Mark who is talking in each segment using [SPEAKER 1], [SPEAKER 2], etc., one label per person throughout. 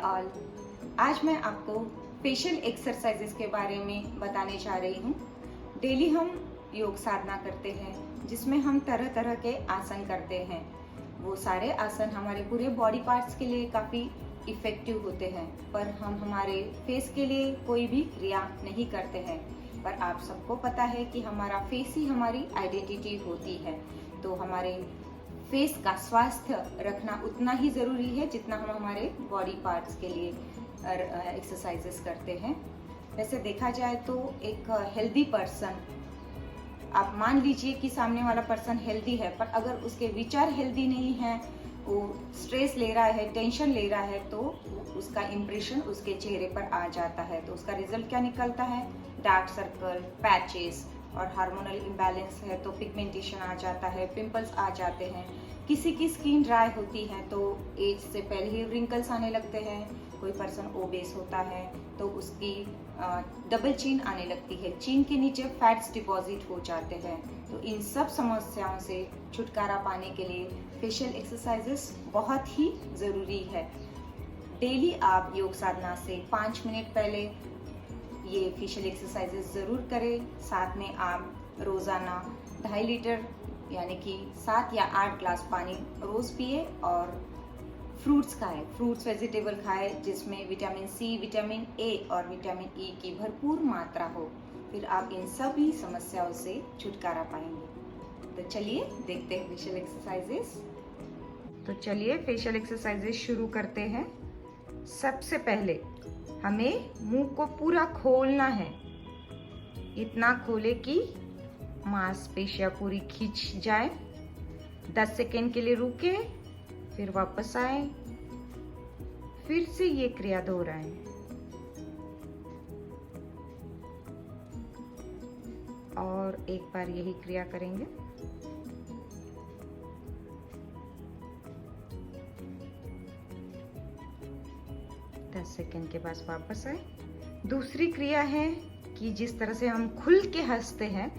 [SPEAKER 1] All. आज मैं आपको फेशियल एक्सरसाइजेस के बारे में बताने जा रही हूँ। डेली हम योग साधना करते हैं जिसमें हम तरह तरह के आसन करते हैं। वो सारे आसन हमारे पूरे बॉडी पार्ट्स के लिए काफ़ी इफ़ेक्टिव होते हैं, पर हम हमारे फेस के लिए कोई भी क्रिया नहीं करते हैं। पर आप सबको पता है कि हमारा फेस ही हमारी आइडेंटिटी होती है, तो हमारे फेस का स्वास्थ्य रखना उतना ही ज़रूरी है जितना हम हमारे बॉडी पार्ट्स के लिए एक्सरसाइजेस करते हैं। वैसे देखा जाए तो एक हेल्दी पर्सन, आप मान लीजिए कि सामने वाला पर्सन हेल्दी है, पर अगर उसके विचार हेल्दी नहीं है, वो स्ट्रेस ले रहा है, टेंशन ले रहा है, तो उसका इम्प्रेशन उसके चेहरे पर आ जाता है। तो उसका रिजल्ट क्या निकलता है? डार्क सर्कल, पैचेस, और हार्मोनल इम्बैलेंस है तो पिगमेंटेशन आ जाता है, पिंपल्स आ जाते हैं। किसी की स्किन ड्राई होती है तो एज से पहले ही रिंकल्स आने लगते हैं। कोई पर्सन ओबेस होता है तो उसकी डबल चीन आने लगती है, चीन के नीचे फैट्स डिपॉजिट हो जाते हैं। तो इन सब समस्याओं से छुटकारा पाने के लिए फेशियल एक्सरसाइजेस बहुत ही ज़रूरी है। डेली आप योग साधना से 5 मिनट पहले ये फेशियल एक्सरसाइजेस ज़रूर करें। साथ में आप रोज़ाना 2.5 लीटर यानी कि 7 या 8 ग्लास पानी रोज़ पिए, और फ्रूट्स खाएं, फ्रूट्स वेजिटेबल खाएं जिसमें विटामिन सी, विटामिन ए और विटामिन ई की भरपूर मात्रा हो। फिर आप इन सभी समस्याओं से छुटकारा पाएंगे। तो चलिए देखते हैं फेशियल एक्सरसाइजेस। तो चलिए फेशियल एक्सरसाइजेस शुरू करते हैं। सबसे पहले हमें मुंह को पूरा खोलना है, इतना खोले कि मांसपेशियां पूरी खिंच जाए। 10 सेकेंड के लिए रुके, फिर वापस आए, फिर से ये क्रिया दोहराएं। और एक बार यही क्रिया करेंगे। सेकेंड के बाद वापस आए। दूसरी क्रिया है कि जिस तरह से हम खुल के हंसते हैं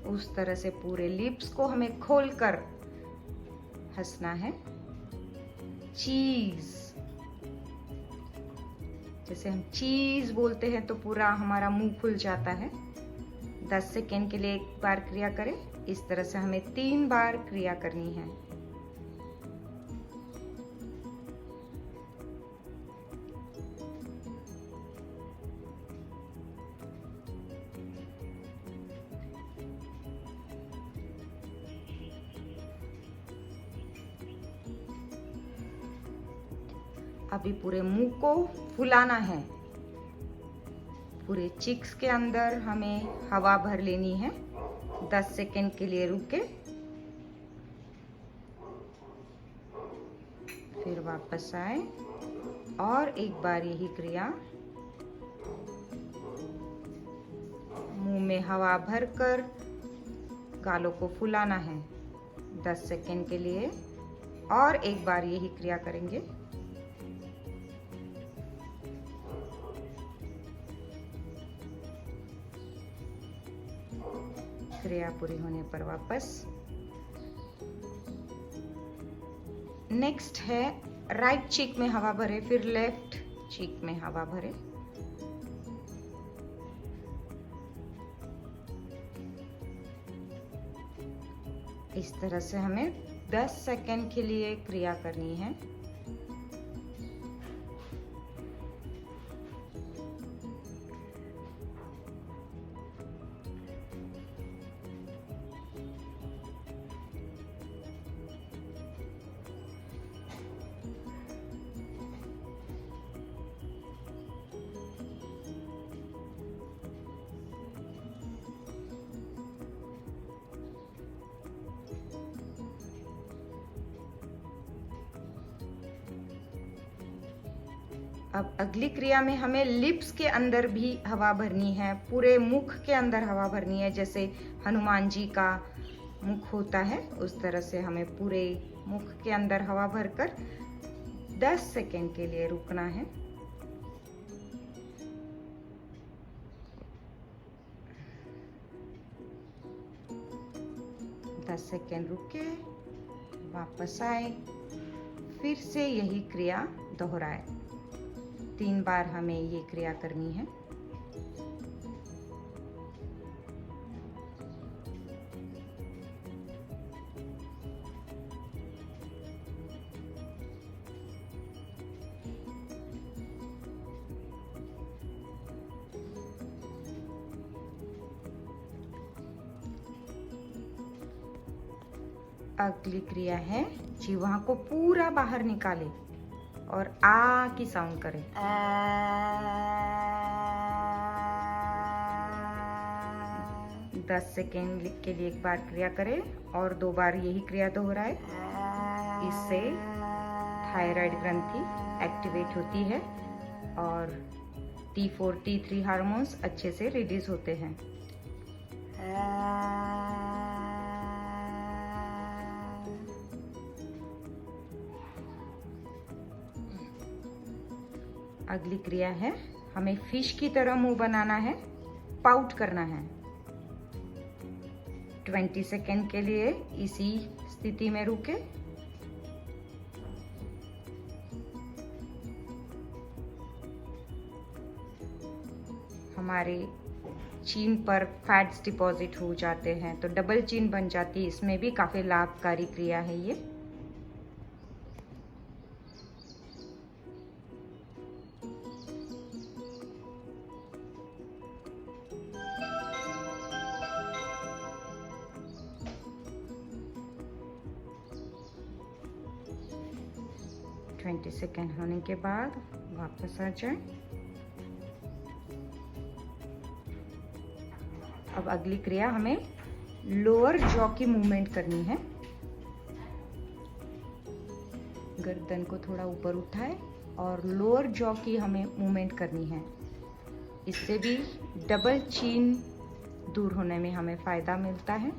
[SPEAKER 1] उस तरह से पूरे लिप्स को हमें खोलकर हंसना है। चीज, जैसे हम चीज बोलते हैं तो पूरा हमारा मुंह खुल जाता है। 10 सेकेंड के लिए एक बार क्रिया करें। इस तरह से हमें 3 बार क्रिया करनी है। अभी पूरे मुंह को फुलाना है। पूरे चिक्स के अंदर हमें हवा भर लेनी है। 10 सेकेंड के लिए रुके, फिर वापस आए और एक बार यही क्रिया। मुंह में हवा भरकर गालों को फुलाना है 10 सेकेंड के लिए, और एक बार यही क्रिया करेंगे। क्रिया पूरी होने पर वापस। नेक्स्ट है राइट चीक में हवा भरे, फिर लेफ्ट चीक में हवा भरे। इस तरह से हमें 10 सेकेंड के लिए क्रिया करनी है। अब अगली क्रिया में हमें लिप्स के अंदर भी हवा भरनी है, पूरे मुख के अंदर हवा भरनी है। जैसे हनुमान जी का मुख होता है उस तरह से हमें पूरे मुख के अंदर हवा भरकर 10 सेकेंड के लिए रुकना है। दस सेकेंड रुके, वापस आए, फिर से यही क्रिया दोहराए। 3 बार हमें ये क्रिया करनी है। अगली क्रिया है जीवा को पूरा बाहर निकाले और आ की साउंड करे। 10 सेकेंड के लिए एक बार क्रिया करे और 2 बार यही क्रिया दोहराए। इससे थायराइड ग्रंथि एक्टिवेट होती है और T4 T3 हार्मोन्स अच्छे से रिलीज होते हैं। अगली क्रिया है, हमें फिश की तरह मुंह बनाना है, पाउट करना है। 20 सेकेंड के लिए इसी स्थिति में रुके। हमारे चीन पर फैट्स डिपॉजिट हो जाते हैं तो डबल चीन बन जाती है। इसमें भी काफी लाभकारी क्रिया है ये। ट्वेंटी सेकेंड होने के बाद वापस आ जाए। अब अगली क्रिया हमें लोअर जॉ की मूवमेंट करनी है। गर्दन को थोड़ा ऊपर उठाए और लोअर जॉ की हमें मूवमेंट करनी है। इससे भी डबल चीन दूर होने में हमें फायदा मिलता है।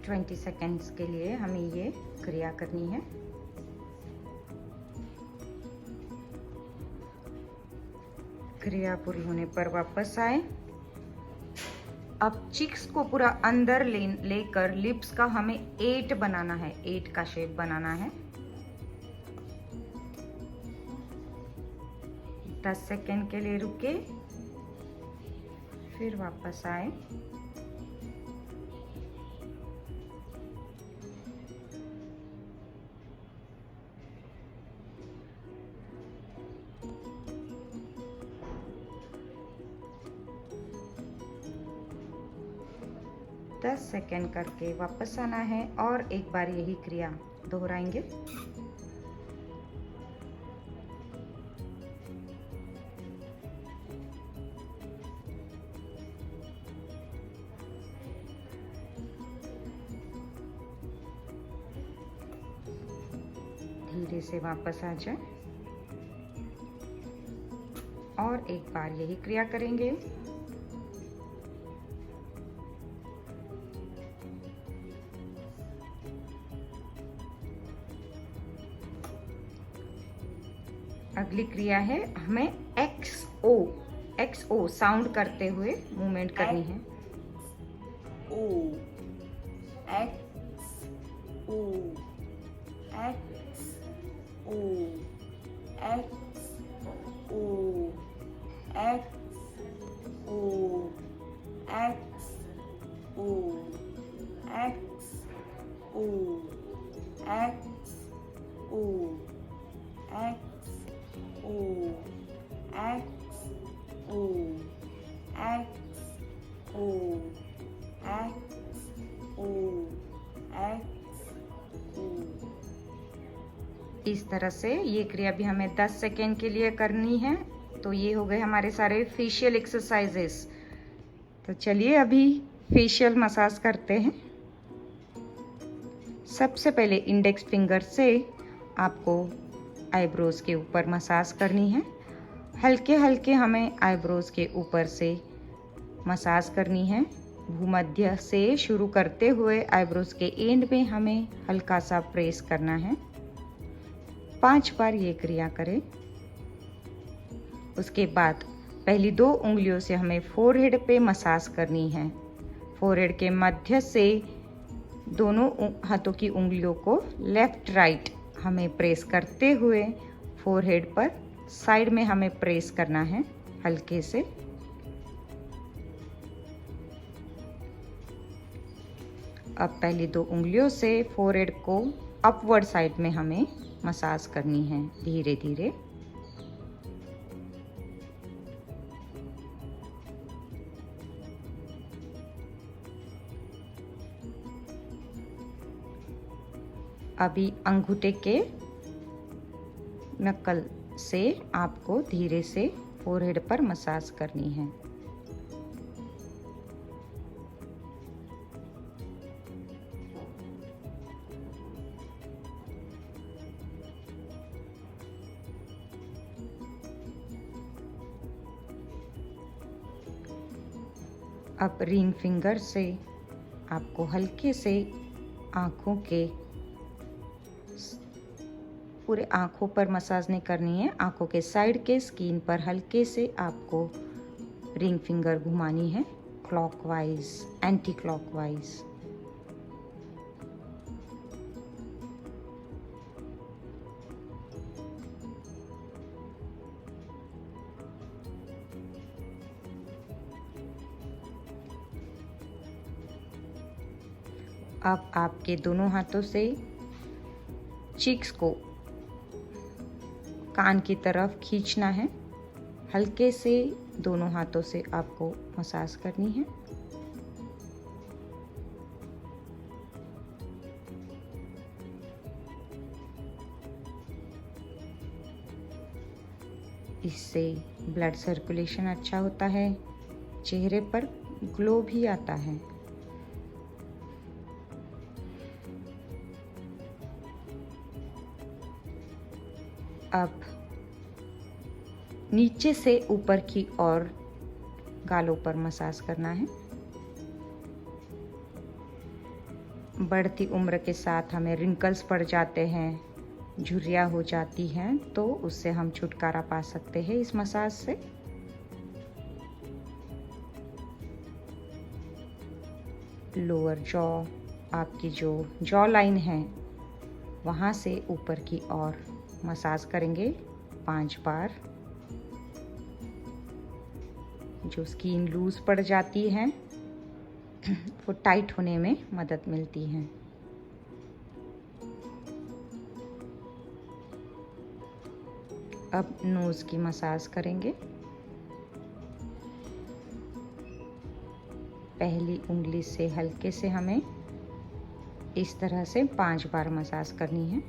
[SPEAKER 1] ट्वेंटी सेकेंड्स के लिए हमें ये क्रिया करनी है। क्रिया पूरी होने पर वापस आए। अब चिक्स को पूरा अंदर लेकर लिप्स का हमें 8 बनाना है, 8 का शेप बनाना है। 10 सेकेंड के लिए रुके, फिर वापस आए। दस सेकेंड करके वापस आना है और एक बार यही क्रिया दोहराएंगे। धीरे से वापस आ जाए और एक बार यही क्रिया करेंगे। अगली क्रिया है, हमें XO साउंड करते हुए मूवमेंट करनी है।
[SPEAKER 2] O X O X O X O X O X O X O X O X O X O X O X O X O।
[SPEAKER 1] इस तरह से ये क्रिया भी हमें 10 सेकेंड के लिए करनी है। तो ये हो गए हमारे सारे फेशियल एक्सरसाइजेस। तो चलिए अभी फेशियल मसाज करते हैं। सबसे पहले इंडेक्स फिंगर से आपको आईब्रोज के ऊपर मसाज करनी है। हल्के हल्के हमें आईब्रोज के ऊपर से मसाज करनी है। भूमध्य से शुरू करते हुए आईब्रोज के एंड में हमें हल्का सा प्रेस करना है। 5 बार ये क्रिया करें। उसके बाद पहली 2 उंगलियों से हमें फोरहेड पे मसाज करनी है। फोरहेड के मध्य से दोनों हाथों की उंगलियों को लेफ्ट राइट हमें प्रेस करते हुए फोरहेड पर साइड में हमें प्रेस करना है हल्के से। अब पहली 2 उंगलियों से फोरहेड को अपवर्ड साइड में हमें मसाज करनी है धीरे धीरे। अभी अंगूठे के नकल से आपको धीरे से फोरहेड पर मसाज करनी है। अब रिंग फिंगर से आपको हल्के से आँखों के पूरे आँखों पर मसाज नहीं करनी है, आँखों के साइड के स्किन पर हल्के से आपको रिंग फिंगर घुमानी है क्लॉकवाइज, एंटी क्लॉकवाइज। अब आपके दोनों हाथों से चीक्स को कान की तरफ खींचना है। हल्के से दोनों हाथों से आपको मसाज करनी है। इससे ब्लड सर्कुलेशन अच्छा होता है, चेहरे पर ग्लो भी आता है। अब नीचे से ऊपर की ओर गालों पर मसाज करना है। बढ़ती उम्र के साथ हमें रिंकल्स पड़ जाते हैं, झुर्रियाँ हो जाती हैं, तो उससे हम छुटकारा पा सकते हैं इस मसाज से। लोअर जॉ, आपकी जो जॉ लाइन है, वहाँ से ऊपर की ओर मसाज करेंगे 5 बार। जो स्किन लूज पड़ जाती है वो टाइट होने में मदद मिलती है। अब नोज की मसाज करेंगे। पहली उंगली से हल्के से हमें इस तरह से 5 बार मसाज करनी है।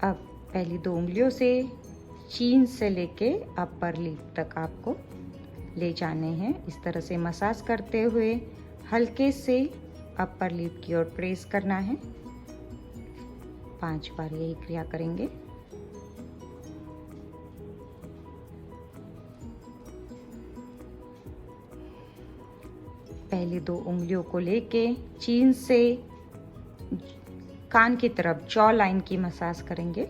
[SPEAKER 1] अब पहली 2 उंगलियों से चीन से लेके अपर लिप तक आपको ले जाने हैं। इस तरह से मसाज करते हुए हल्के से अपर लिप की ओर प्रेस करना है। 5 बार यही क्रिया करेंगे। पहली 2 उंगलियों को लेके चीन से कान की तरफ जॉ लाइन की मसाज करेंगे।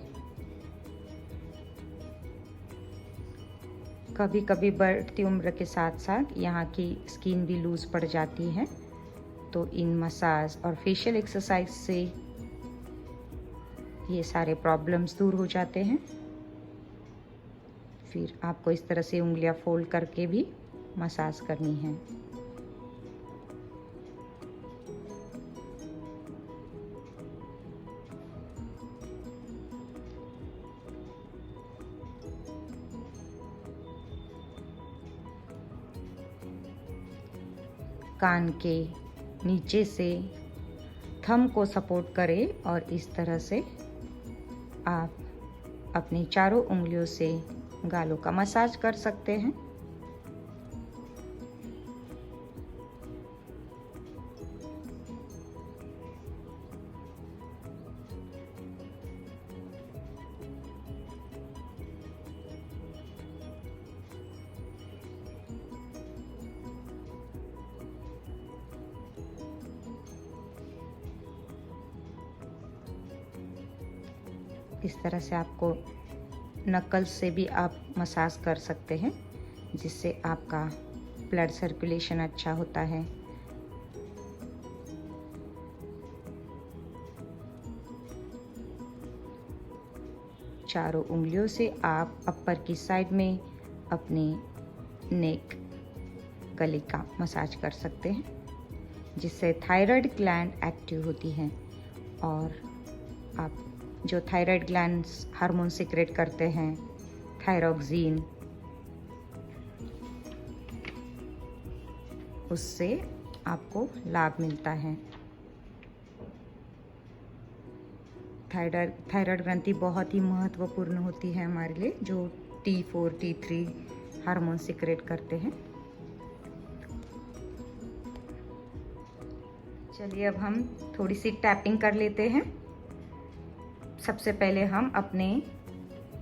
[SPEAKER 1] कभी कभी बढ़ती उम्र के साथ साथ यहाँ की स्किन भी लूज पड़ जाती है, तो इन मसाज और फेशियल एक्सरसाइज से ये सारे प्रॉब्लम्स दूर हो जाते हैं। फिर आपको इस तरह से उंगलियां फोल्ड करके भी मसाज करनी है। कान के नीचे से थंब को सपोर्ट करें और इस तरह से आप अपनी चारों उंगलियों से गालों का मसाज कर सकते हैं। इस तरह से आपको नकल से भी आप मसाज कर सकते हैं, जिससे आपका ब्लड सर्कुलेशन अच्छा होता है। चारों उंगलियों से आप अपर की साइड में अपने नेक, गले का मसाज कर सकते हैं, जिससे थायराइड ग्लैंड एक्टिव होती है और आप जो थायराइड ग्लैंड्स हार्मोन सीक्रेट करते हैं, थायरोक्सिन, उससे आपको लाभ मिलता है। थायराइड ग्रंथि बहुत ही महत्वपूर्ण होती है हमारे लिए, जो T4, T3 हार्मोन सीक्रेट करते हैं। चलिए अब हम थोड़ी सी टैपिंग कर लेते हैं। सबसे पहले हम अपने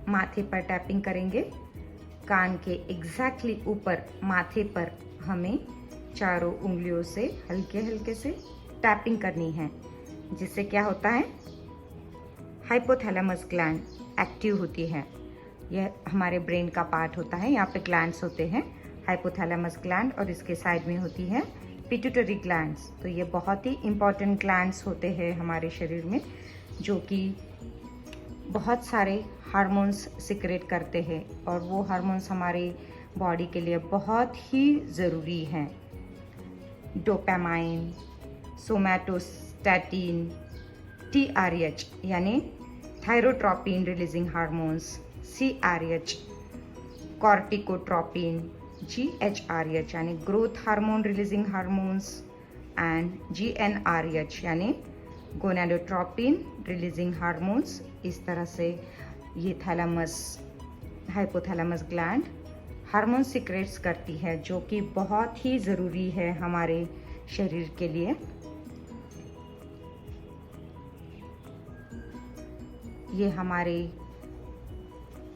[SPEAKER 1] माथे पर टैपिंग करेंगे। कान के एग्जैक्टली ऊपर माथे पर हमें चारों उंगलियों से हल्के हल्के से टैपिंग करनी है, जिससे क्या होता है, हाइपोथैलेमस ग्लैंड एक्टिव होती है। यह हमारे ब्रेन का पार्ट होता है। यहाँ पे ग्लैंड्स होते हैं, हाइपोथैलेमस ग्लैंड, और इसके साइड में होती है पिट्यूटरी ग्लैंड्स। तो ये बहुत ही इंपॉर्टेंट ग्लैंड्स होते हैं हमारे शरीर में, जो कि बहुत सारे हार्मोन्स सिक्रेट करते हैं और वो हार्मोन्स हमारे बॉडी के लिए बहुत ही ज़रूरी हैं। डोपामाइन, सोमैटोस्टैटिन, TRH यानी thyrotropin releasing hormones, CRH, corticotropin, GHRH यानी growth hormone releasing hormones, and GnRH यानी गोनाडोट्रोपिन रिलीजिंग हार्मोन्स। इस तरह से ये thalamus, hypothalamus gland hormone secrets करती है, जो कि बहुत ही ज़रूरी है हमारे शरीर के लिए। ये हमारे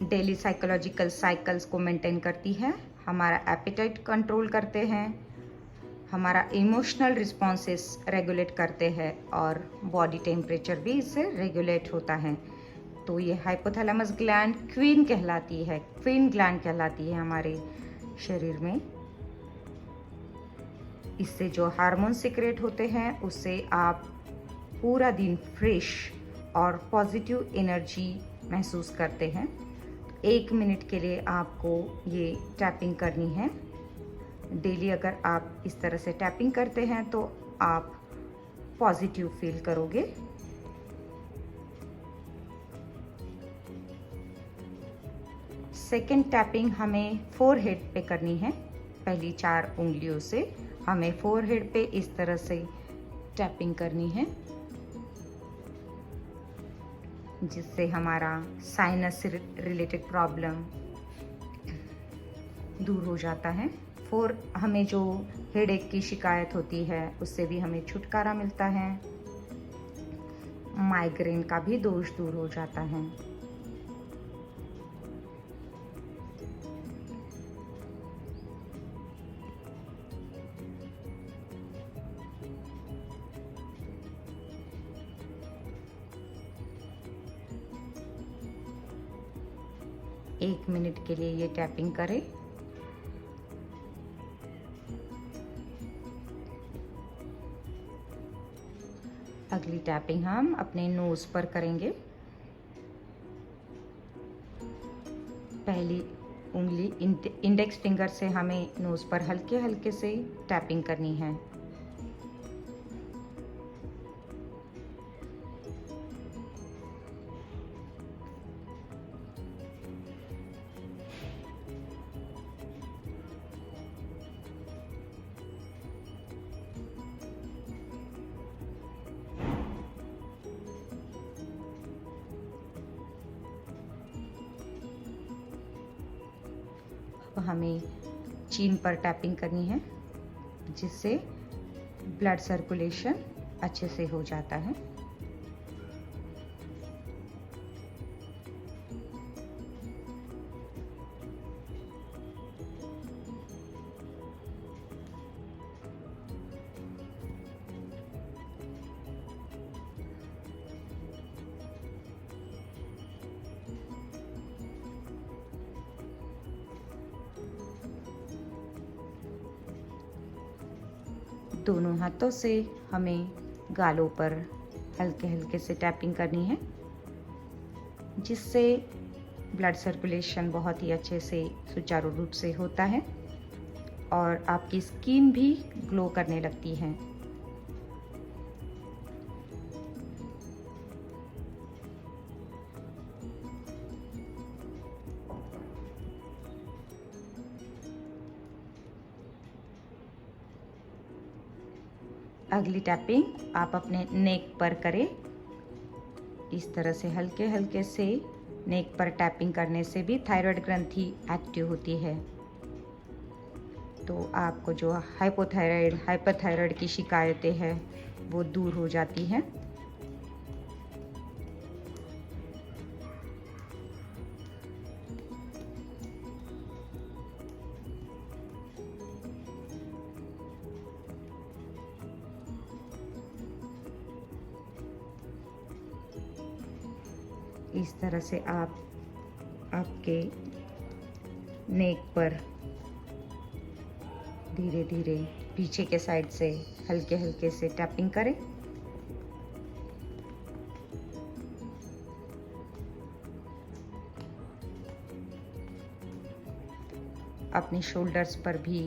[SPEAKER 1] डेली साइकोलॉजिकल साइकिल्स को मेंटेन करती है, हमारा एपेटाइट कंट्रोल करते हैं, हमारा इमोशनल रिस्पॉन्सेस रेगुलेट करते हैं और बॉडी टेम्परेचर भी इससे रेगुलेट होता है। तो ये हाइपोथैलेमस ग्लैंड क्वीन कहलाती है, क्वीन ग्लैंड कहलाती है हमारे शरीर में। इससे जो हार्मोन सीक्रेट होते हैं, उससे आप पूरा दिन फ्रेश और पॉजिटिव एनर्जी महसूस करते हैं। 1 मिनट के लिए आपको ये टैपिंग करनी है। डेली अगर आप इस तरह से टैपिंग करते हैं तो आप पॉजिटिव फील करोगे। सेकेंड टैपिंग हमें फोरहेड पे करनी है। पहली 4 उंगलियों से हमें फोरहेड पे इस तरह से टैपिंग करनी है, जिससे हमारा साइनस रिलेटेड प्रॉब्लम दूर हो जाता है। हमें जो हेडेक की शिकायत होती है, उससे भी हमें छुटकारा मिलता है। माइग्रेन का भी दोष दूर हो जाता है। एक मिनट के लिए ये टैपिंग करें। अगली टैपिंग हम अपने नोज पर करेंगे। पहली उंगली इंडेक्स फिंगर से हमें नोज पर हल्के हल्के से टैपिंग करनी है। अब हमें चीन पर टैपिंग करनी है, जिससे ब्लड सर्कुलेशन अच्छे से हो जाता है। दोनों हाथों से हमें गालों पर हल्के हल्के से टैपिंग करनी है, जिससे ब्लड सर्कुलेशन बहुत ही अच्छे से सुचारू रूप से होता है और आपकी स्किन भी ग्लो करने लगती है। अगली टैपिंग आप अपने नेक पर करें। इस तरह से हल्के हल्के से नेक पर टैपिंग करने से भी थायराइड ग्रंथि एक्टिव होती है, तो आपको जो हाइपोथायराइड, हाइपरथायराइड की शिकायतें हैं वो दूर हो जाती हैं। इस तरह से आप आपके नेक पर धीरे धीरे पीछे के साइड से हल्के हल्के से टैपिंग करें। अपने शोल्डर्स पर भी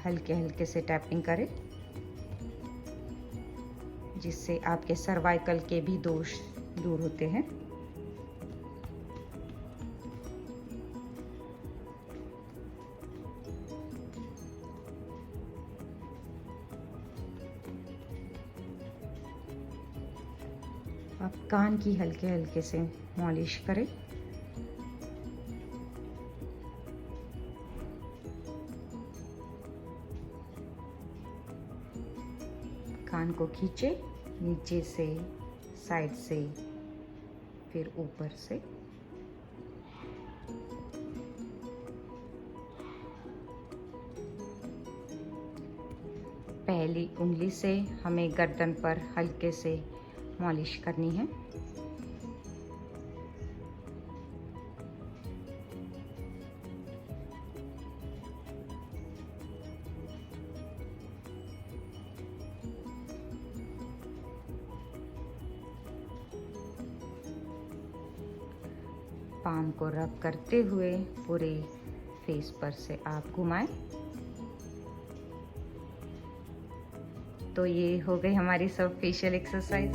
[SPEAKER 1] हल्के हल्के से टैपिंग करें, जिससे आपके सर्वाइकल के भी दोष दूर होते हैं। आप कान की हल्के हल्के से मॉलिश करें। कान को खींचे, नीचे से, साइड से, फिर ऊपर से। पहली उंगली से हमें गर्दन पर हल्के से मॉलिश करनी है। पाम को रब करते हुए पूरे फेस पर से आप घुमाएं। तो ये हो गई हमारी सब फेशियल एक्सरसाइज।